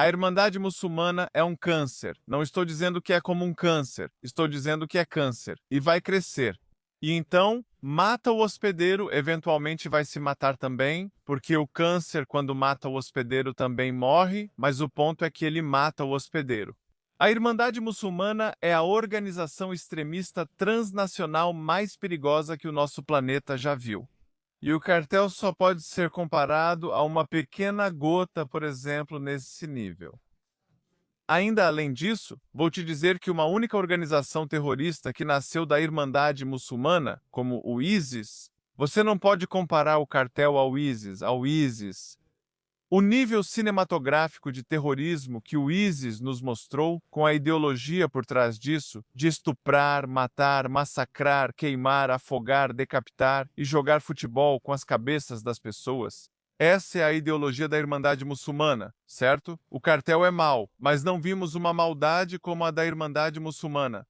A Irmandade Muçulmana é um câncer. Não estou dizendo que é como um câncer, estou dizendo que é câncer e vai crescer. E então, mata o hospedeiro, eventualmente vai se matar também, porque o câncer, quando mata o hospedeiro, também morre, mas o ponto é que ele mata o hospedeiro. A Irmandade Muçulmana é a organização extremista transnacional mais perigosa que o nosso planeta já viu. E o cartel só pode ser comparado a uma pequena gota, por exemplo, nesse nível. Ainda além disso, vou te dizer que uma única organização terrorista que nasceu da Irmandade Muçulmana, como o ISIS, você não pode comparar o cartel ao ISIS. O nível cinematográfico de terrorismo que o ISIS nos mostrou, com a ideologia por trás disso, de estuprar, matar, massacrar, queimar, afogar, decapitar e jogar futebol com as cabeças das pessoas. Essa é a ideologia da Irmandade Muçulmana, certo? O cartel é mau, mas não vimos uma maldade como a da Irmandade Muçulmana.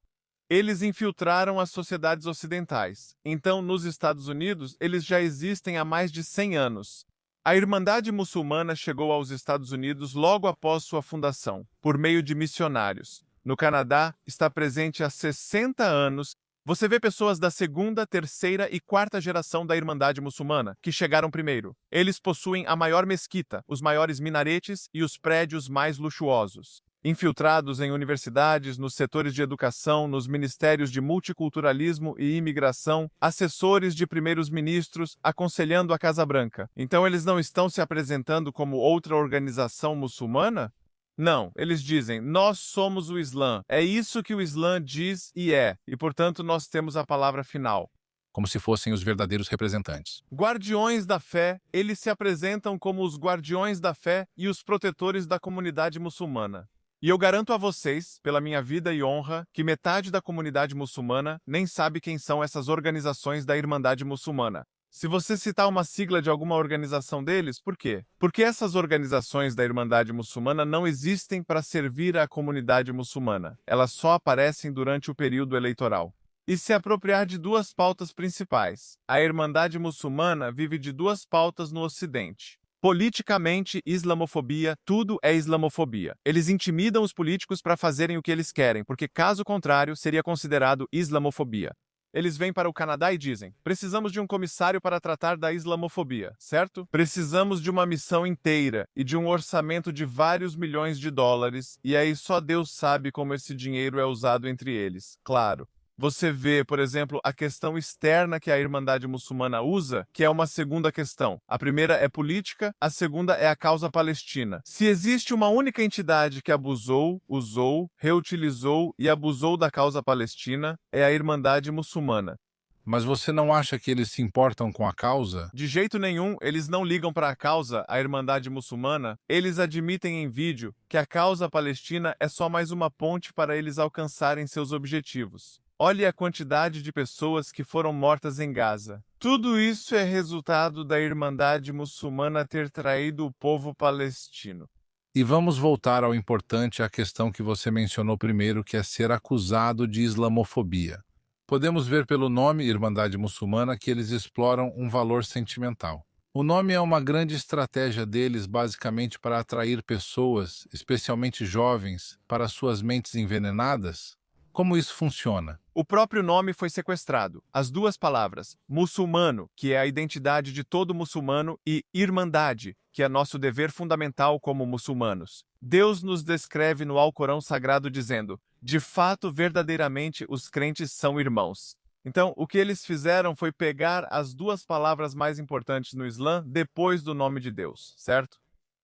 Eles infiltraram as sociedades ocidentais. Então, nos Estados Unidos, eles já existem há mais de 100 anos. A Irmandade Muçulmana chegou aos Estados Unidos logo após sua fundação, por meio de missionários. No Canadá, está presente há 60 anos. Você vê pessoas da segunda, terceira e quarta geração da Irmandade Muçulmana, que chegaram primeiro. Eles possuem a maior mesquita, os maiores minaretes e os prédios mais luxuosos. Infiltrados em universidades, nos setores de educação, nos ministérios de multiculturalismo e imigração, assessores de primeiros ministros, aconselhando a Casa Branca. Então eles não estão se apresentando como outra organização muçulmana? Não, eles dizem, nós somos o Islã. É isso que o Islã diz e portanto nós temos a palavra final. Como se fossem os verdadeiros representantes. Guardiões da fé, eles se apresentam como os guardiões da fé e os protetores da comunidade muçulmana. E eu garanto a vocês, pela minha vida e honra, que metade da comunidade muçulmana nem sabe quem são essas organizações da Irmandade Muçulmana. Se você citar uma sigla de alguma organização deles, por quê? Porque essas organizações da Irmandade Muçulmana não existem para servir à comunidade muçulmana. Elas só aparecem durante o período eleitoral. E se apropriar de duas pautas principais. A Irmandade Muçulmana vive de duas pautas no Ocidente. Politicamente, islamofobia, tudo é islamofobia. Eles intimidam os políticos para fazerem o que eles querem, porque caso contrário, seria considerado islamofobia. Eles vêm para o Canadá e dizem, precisamos de um comissário para tratar da islamofobia, certo? Precisamos de uma missão inteira e de um orçamento de vários milhões de dólares, e aí só Deus sabe como esse dinheiro é usado entre eles, claro. Você vê, por exemplo, a questão externa que a Irmandade Muçulmana usa, que é uma segunda questão. A primeira é política, a segunda é a causa palestina. Se existe uma única entidade que abusou, usou, reutilizou e abusou da causa palestina, é a Irmandade Muçulmana. Mas você não acha que eles se importam com a causa? De jeito nenhum, eles não ligam para a causa, a Irmandade Muçulmana. Eles admitem em vídeo que a causa palestina é só mais uma ponte para eles alcançarem seus objetivos. Olhe a quantidade de pessoas que foram mortas em Gaza. Tudo isso é resultado da Irmandade Muçulmana ter traído o povo palestino. E vamos voltar ao importante, a questão que você mencionou primeiro, que é ser acusado de islamofobia. Podemos ver pelo nome Irmandade Muçulmana que eles exploram um valor sentimental. O nome é uma grande estratégia deles, basicamente para atrair pessoas, especialmente jovens, para suas mentes envenenadas. Como isso funciona? O próprio nome foi sequestrado. As duas palavras, muçulmano, que é a identidade de todo muçulmano, e irmandade, que é nosso dever fundamental como muçulmanos. Deus nos descreve no Alcorão Sagrado dizendo, de fato, verdadeiramente, os crentes são irmãos. Então, o que eles fizeram foi pegar as duas palavras mais importantes no Islã depois do nome de Deus, certo?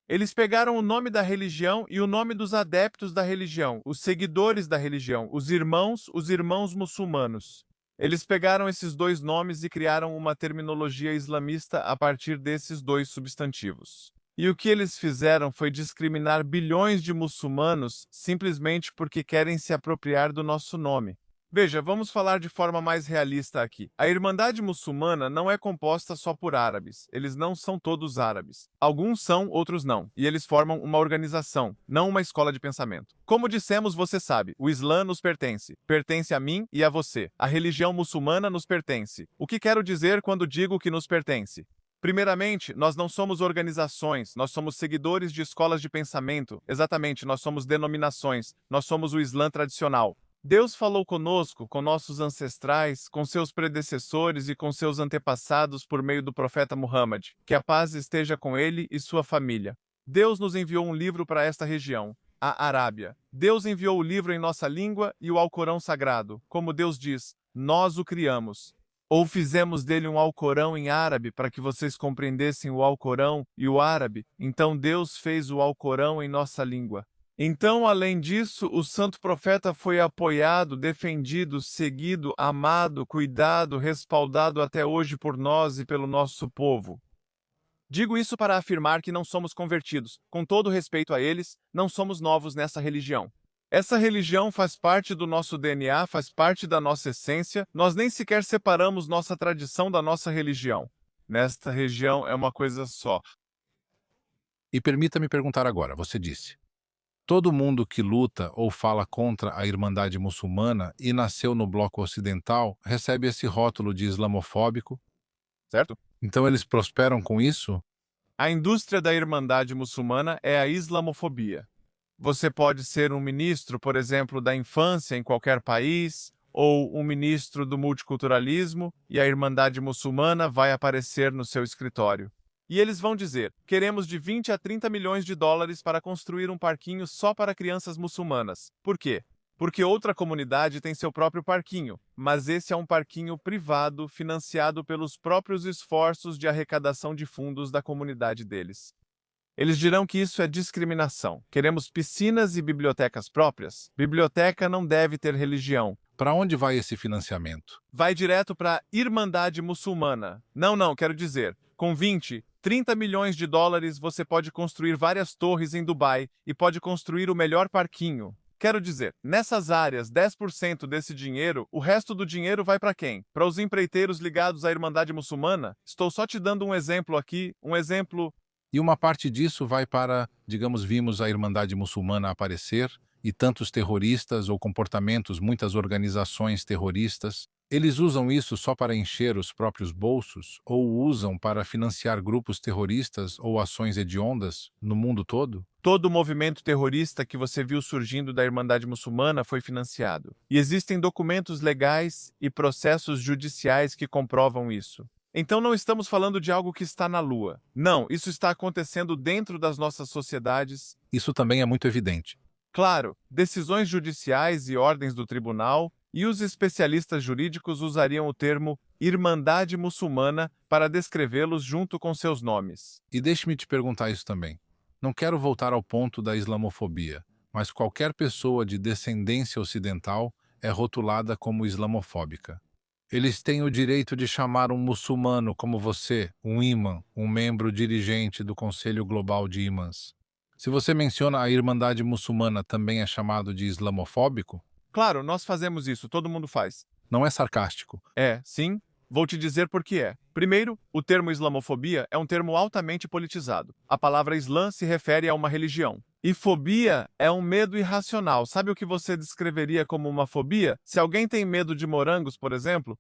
Eles pegaram o nome da religião e o nome dos adeptos da religião, os seguidores da religião, os irmãos muçulmanos. Eles pegaram esses dois nomes e criaram uma terminologia islamista a partir desses dois substantivos. E o que eles fizeram foi discriminar bilhões de muçulmanos simplesmente porque querem se apropriar do nosso nome. Veja, vamos falar de forma mais realista aqui. A Irmandade Muçulmana não é composta só por árabes. Eles não são todos árabes. Alguns são, outros não. E eles formam uma organização, não uma escola de pensamento. Como dissemos, você sabe, o Islã nos pertence. Pertence a mim e a você. A religião muçulmana nos pertence. O que quero dizer quando digo que nos pertence? Primeiramente, nós não somos organizações, nós somos seguidores de escolas de pensamento. Exatamente, nós somos denominações, nós somos o Islã tradicional. Deus falou conosco, com nossos ancestrais, com seus predecessores e com seus antepassados por meio do profeta Muhammad. Que a paz esteja com ele e sua família. Deus nos enviou um livro para esta região, a Arábia. Deus enviou o livro em nossa língua e o Alcorão sagrado. Como Deus diz, nós o criamos. Ou fizemos dele um Alcorão em árabe para que vocês compreendessem o Alcorão e o árabe. Então Deus fez o Alcorão em nossa língua. Então, além disso, o santo profeta foi apoiado, defendido, seguido, amado, cuidado, respaldado até hoje por nós e pelo nosso povo. Digo isso para afirmar que não somos convertidos. Com todo respeito a eles, não somos novos nessa religião. Essa religião faz parte do nosso DNA, faz parte da nossa essência. Nós nem sequer separamos nossa tradição da nossa religião. Nesta região é uma coisa só. E permita-me perguntar agora, você disse: todo mundo que luta ou fala contra a Irmandade Muçulmana e nasceu no bloco ocidental recebe esse rótulo de islamofóbico, Certo? então eles prosperam com isso? A indústria da Irmandade Muçulmana é a islamofobia. Você pode ser um ministro, por exemplo, da infância em qualquer país, ou um ministro do multiculturalismo, e a Irmandade Muçulmana vai aparecer no seu escritório. E eles vão dizer: queremos de 20 a 30 milhões de dólares para construir um parquinho só para crianças muçulmanas. Por quê? Porque outra comunidade tem seu próprio parquinho, mas esse é um parquinho privado financiado pelos próprios esforços de arrecadação de fundos da comunidade deles. Eles dirão que isso é discriminação. Queremos piscinas e bibliotecas próprias. Biblioteca não deve ter religião. Para onde vai esse financiamento? Vai direto para a Irmandade Muçulmana. Não, quero dizer, com 20, 30 milhões de dólares você pode construir várias torres em Dubai e pode construir o melhor parquinho. Quero dizer, nessas áreas, 10% desse dinheiro, o resto do dinheiro vai para quem? Para os empreiteiros ligados à Irmandade Muçulmana? Estou só te dando um exemplo aqui, um exemplo. E uma parte disso vai para, digamos, vimos a Irmandade Muçulmana aparecer e tantos terroristas ou comportamentos, muitas organizações terroristas, eles usam isso só para encher os próprios bolsos ou usam para financiar grupos terroristas ou ações hediondas no mundo todo? Todo o movimento terrorista que você viu surgindo da Irmandade Muçulmana foi financiado. E existem documentos legais e processos judiciais que comprovam isso. Então não estamos falando de algo que está na Lua. Não, isso está acontecendo dentro das nossas sociedades. Isso também é muito evidente. Claro, decisões judiciais e ordens do tribunal, e os especialistas jurídicos usariam o termo Irmandade Muçulmana para descrevê-los junto com seus nomes. E deixe-me te perguntar isso também. Não quero voltar ao ponto da islamofobia, mas qualquer pessoa de descendência ocidental é rotulada como islamofóbica. Eles têm o direito de chamar um muçulmano como você, um imã, um membro dirigente do Conselho Global de Imãs. Se você menciona a Irmandade Muçulmana, também é chamado de islamofóbico? Claro, nós fazemos isso, todo mundo faz. Não é sarcástico. Sim. Vou te dizer por que é. Primeiro, o termo islamofobia é um termo altamente politizado. A palavra Islã se refere a uma religião. E fobia é um medo irracional. Sabe o que você descreveria como uma fobia? Se alguém tem medo de morangos, por exemplo,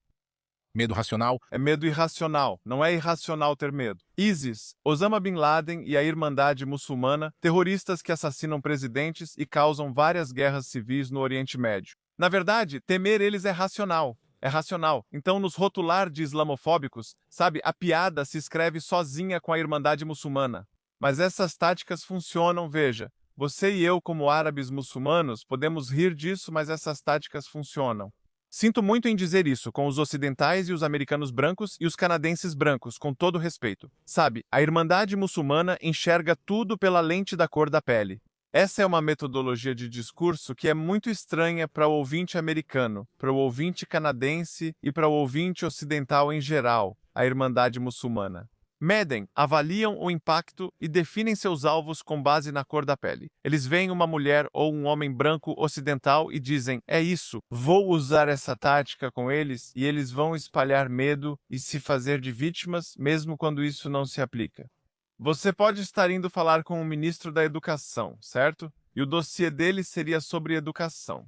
Medo racional? é medo irracional. Não é irracional ter medo. ISIS, Osama Bin Laden e a Irmandade Muçulmana, terroristas que assassinam presidentes e causam várias guerras civis no Oriente Médio. Na verdade, temer eles é racional. É racional. Então, nos rotular de islamofóbicos, sabe, a piada se escreve sozinha com a Irmandade Muçulmana. Mas essas táticas funcionam, veja. Você e eu, como árabes muçulmanos, podemos rir disso, mas essas táticas funcionam. Sinto muito em dizer isso com os ocidentais e os americanos brancos e os canadenses brancos, com todo respeito. Sabe, a Irmandade Muçulmana enxerga tudo pela lente da cor da pele. Essa é uma metodologia de discurso que é muito estranha para o ouvinte americano, para o ouvinte canadense e para o ouvinte ocidental em geral, a Irmandade Muçulmana. Medem, avaliam o impacto e definem seus alvos com base na cor da pele. Eles veem uma mulher ou um homem branco ocidental e dizem: é isso, vou usar essa tática com eles e eles vão espalhar medo e se fazer de vítimas, mesmo quando isso não se aplica. Você pode estar indo falar com o ministro da Educação, certo? E o dossiê dele seria sobre educação.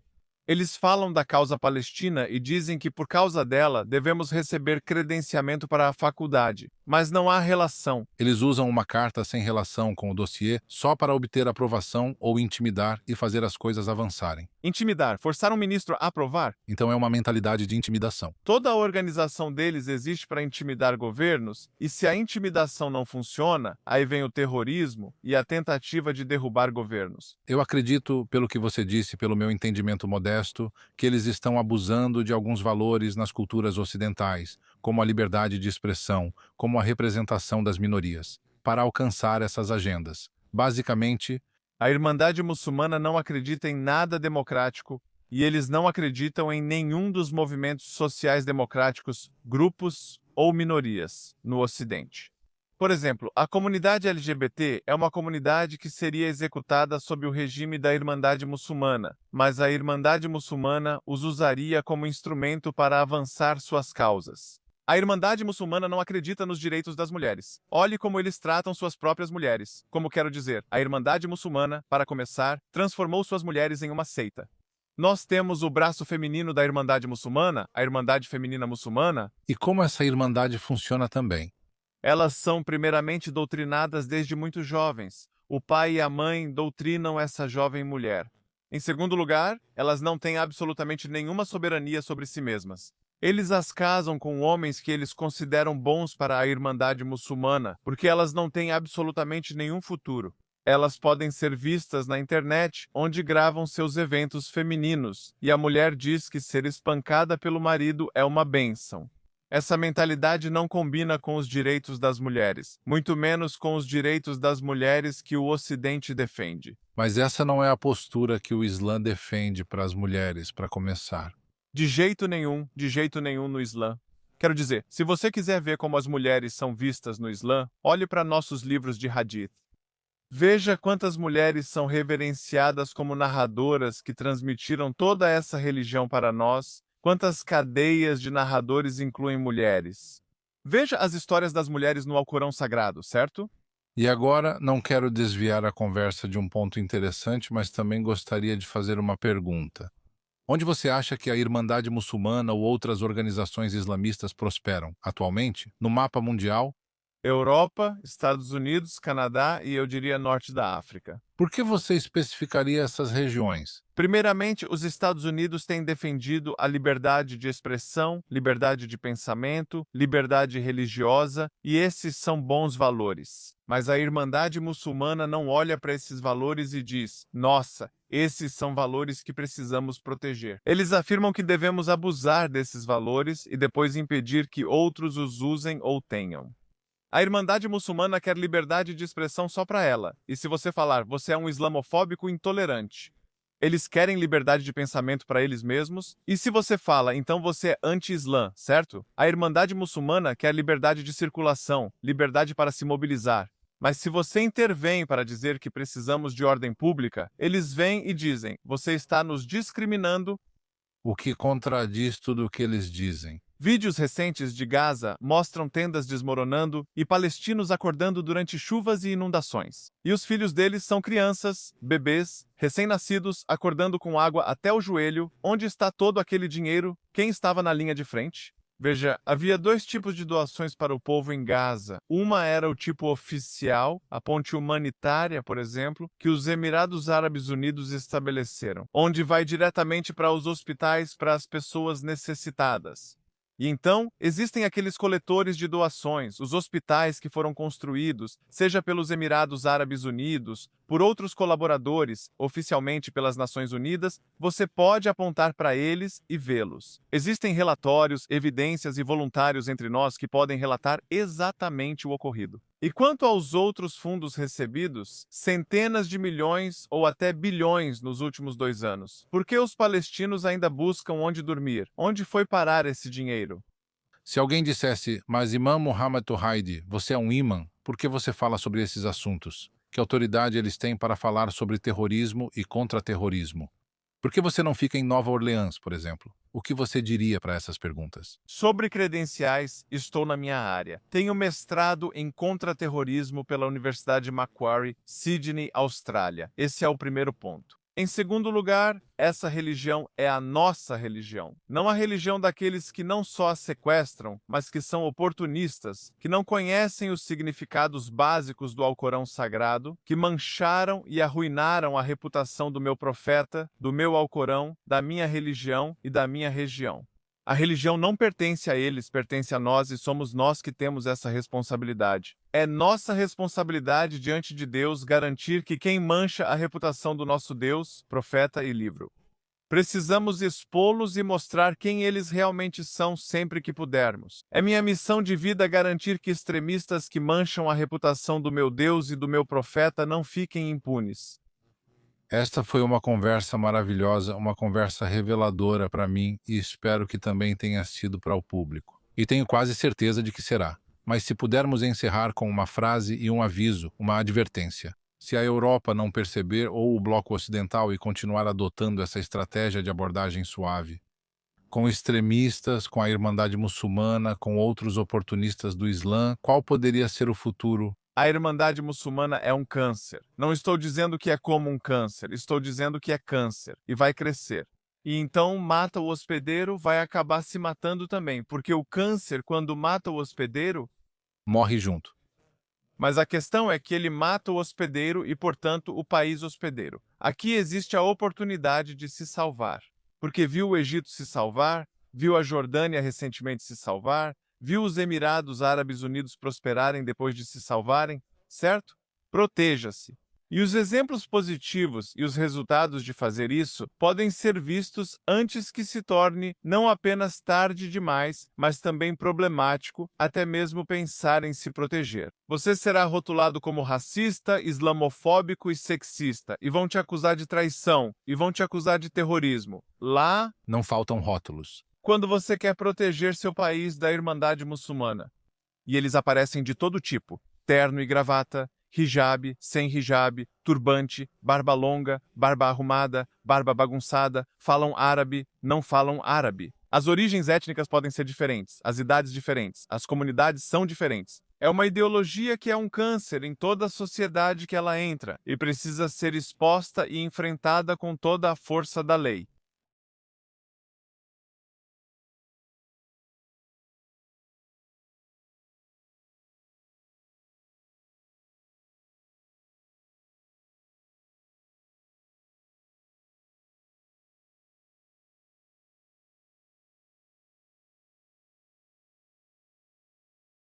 Eles falam da causa palestina e dizem que por causa dela devemos receber credenciamento para a faculdade, mas não há relação. Eles usam uma carta sem relação com o dossiê só para obter aprovação ou intimidar e fazer as coisas avançarem. Intimidar, forçar um ministro a aprovar? Então é uma mentalidade de intimidação. Toda a organização deles existe para intimidar governos, e se a intimidação não funciona, aí vem o terrorismo e a tentativa de derrubar governos. Eu acredito, pelo que você disse, pelo meu entendimento modesto, que eles estão abusando de alguns valores nas culturas ocidentais, como a liberdade de expressão, como a representação das minorias, para alcançar essas agendas. Basicamente, A Irmandade Muçulmana não acredita em nada democrático e eles não acreditam em nenhum dos movimentos sociais democráticos, grupos ou minorias no Ocidente. Por exemplo, a comunidade LGBT é uma comunidade que seria executada sob o regime da Irmandade Muçulmana, mas a Irmandade Muçulmana os usaria como instrumento para avançar suas causas. A Irmandade Muçulmana não acredita nos direitos das mulheres. Olhe como eles tratam suas próprias mulheres. Como quero dizer, a Irmandade Muçulmana, para começar, transformou suas mulheres em uma seita. Nós temos o braço feminino da Irmandade Muçulmana, a Irmandade Feminina Muçulmana. e como essa irmandade funciona também. Elas são primeiramente doutrinadas desde muito jovens. O pai e a mãe doutrinam essa jovem mulher. Em segundo lugar, elas não têm absolutamente nenhuma soberania sobre si mesmas. Eles as casam com homens que eles consideram bons para a Irmandade Muçulmana, porque elas não têm absolutamente nenhum futuro. Elas podem ser vistas na internet, onde gravam seus eventos femininos, e a mulher diz que ser espancada pelo marido é uma bênção. Essa mentalidade não combina com os direitos das mulheres, muito menos com os direitos das mulheres que o Ocidente defende. Mas essa não é a postura que o Islã defende para as mulheres, para começar. De jeito nenhum no Islã. Quero dizer, se você quiser ver como as mulheres são vistas no Islã, olhe para nossos livros de Hadith. Veja quantas mulheres são reverenciadas como narradoras que transmitiram toda essa religião para nós, quantas cadeias de narradores incluem mulheres. Veja as histórias das mulheres no Alcorão Sagrado, certo? E agora, não quero desviar a conversa de um ponto interessante, mas também gostaria de fazer uma pergunta. Onde você acha que a Irmandade Muçulmana ou outras organizações islamistas prosperam atualmente? No mapa mundial? Europa, Estados Unidos, Canadá e eu diria norte da África. Por que você especificaria essas regiões? Primeiramente, os Estados Unidos têm defendido a liberdade de expressão, liberdade de pensamento, liberdade religiosa, e esses são bons valores. Mas a Irmandade Muçulmana não olha para esses valores e diz: nossa, esses são valores que precisamos proteger. Eles afirmam que devemos abusar desses valores e depois impedir que outros os usem ou tenham. A Irmandade Muçulmana quer liberdade de expressão só para ela, e se você falar, você é um islamofóbico intolerante. Eles querem liberdade de pensamento para eles mesmos, e se você fala, então você é anti-islã, certo? A Irmandade Muçulmana quer liberdade de circulação, liberdade para se mobilizar. Mas se você intervém para dizer que precisamos de ordem pública, eles vêm e dizem, você está nos discriminando. O que contradiz tudo o que eles dizem. Vídeos recentes de Gaza mostram tendas desmoronando e palestinos acordando durante chuvas e inundações. E os filhos deles são crianças, bebês, recém-nascidos, acordando com água até o joelho. Onde está todo aquele dinheiro? Quem estava na linha de frente? Veja, havia dois tipos de doações para o povo em Gaza. Uma era o tipo oficial, a ponte humanitária, por exemplo, que os Emirados Árabes Unidos estabeleceram, onde vai diretamente para os hospitais para as pessoas necessitadas. E então, existem aqueles coletores de doações, os hospitais que foram construídos, seja pelos Emirados Árabes Unidos, por outros colaboradores, oficialmente pelas Nações Unidas, você pode apontar para eles e vê-los. Existem relatórios, evidências e voluntários entre nós que podem relatar exatamente o ocorrido. E quanto aos outros fundos recebidos, centenas de milhões ou até bilhões nos últimos 2 anos. Por que os palestinos ainda buscam onde dormir? Onde foi parar esse dinheiro? Se alguém dissesse, mas Imam Muhammad Tawhidi, você é um imã, por que você fala sobre esses assuntos? Que autoridade eles têm para falar sobre terrorismo e contra-terrorismo? Por que você não fica em Nova Orleans, por exemplo? O que você diria para essas perguntas? Sobre credenciais, estou na minha área. Tenho mestrado em contra-terrorismo pela Universidade Macquarie, Sydney, Austrália. Esse é o primeiro ponto. Em segundo lugar, essa religião é a nossa religião, não a religião daqueles que não só a sequestram, mas que são oportunistas, que não conhecem os significados básicos do Alcorão Sagrado, que mancharam e arruinaram a reputação do meu profeta, do meu Alcorão, da minha religião e da minha região. A religião não pertence a eles, pertence a nós e somos nós que temos essa responsabilidade. É nossa responsabilidade diante de Deus garantir que quem mancha a reputação do nosso Deus, profeta e livro. Precisamos expô-los e mostrar quem eles realmente são sempre que pudermos. É minha missão de vida garantir que extremistas que mancham a reputação do meu Deus e do meu profeta não fiquem impunes. Esta foi uma conversa maravilhosa, uma conversa reveladora para mim e espero que também tenha sido para o público. E tenho quase certeza de que será. Mas se pudermos encerrar com uma frase e um aviso, uma advertência. Se a Europa não perceber ou o bloco ocidental e continuar adotando essa estratégia de abordagem suave, com extremistas, com a Irmandade Muçulmana, com outros oportunistas do Islã, qual poderia ser o futuro? A Irmandade Muçulmana é um câncer. Não estou dizendo que é como um câncer, estou dizendo que é câncer e vai crescer. E então mata o hospedeiro, vai acabar se matando também, porque o câncer, quando mata o hospedeiro, Morre junto. mas a questão é que ele mata o hospedeiro e, portanto, o país hospedeiro. Aqui existe a oportunidade de se salvar, porque viu o Egito se salvar, viu a Jordânia recentemente se salvar, viu os Emirados Árabes Unidos prosperarem depois de se salvarem, certo? Proteja-se. E os exemplos positivos e os resultados de fazer isso podem ser vistos antes que se torne não apenas tarde demais, mas também problemático até mesmo pensar em se proteger. Você será rotulado como racista, islamofóbico e sexista, e vão te acusar de traição, e vão te acusar de terrorismo. Lá, Não faltam rótulos. quando você quer proteger seu país da Irmandade Muçulmana. E eles aparecem de todo tipo: terno e gravata, hijab, sem hijab, turbante, barba longa, barba arrumada, barba bagunçada, falam árabe, não falam árabe. As origens étnicas podem ser diferentes, as idades diferentes, as comunidades são diferentes. É uma ideologia que é um câncer em toda a sociedade que ela entra e precisa ser exposta e enfrentada com toda a força da lei.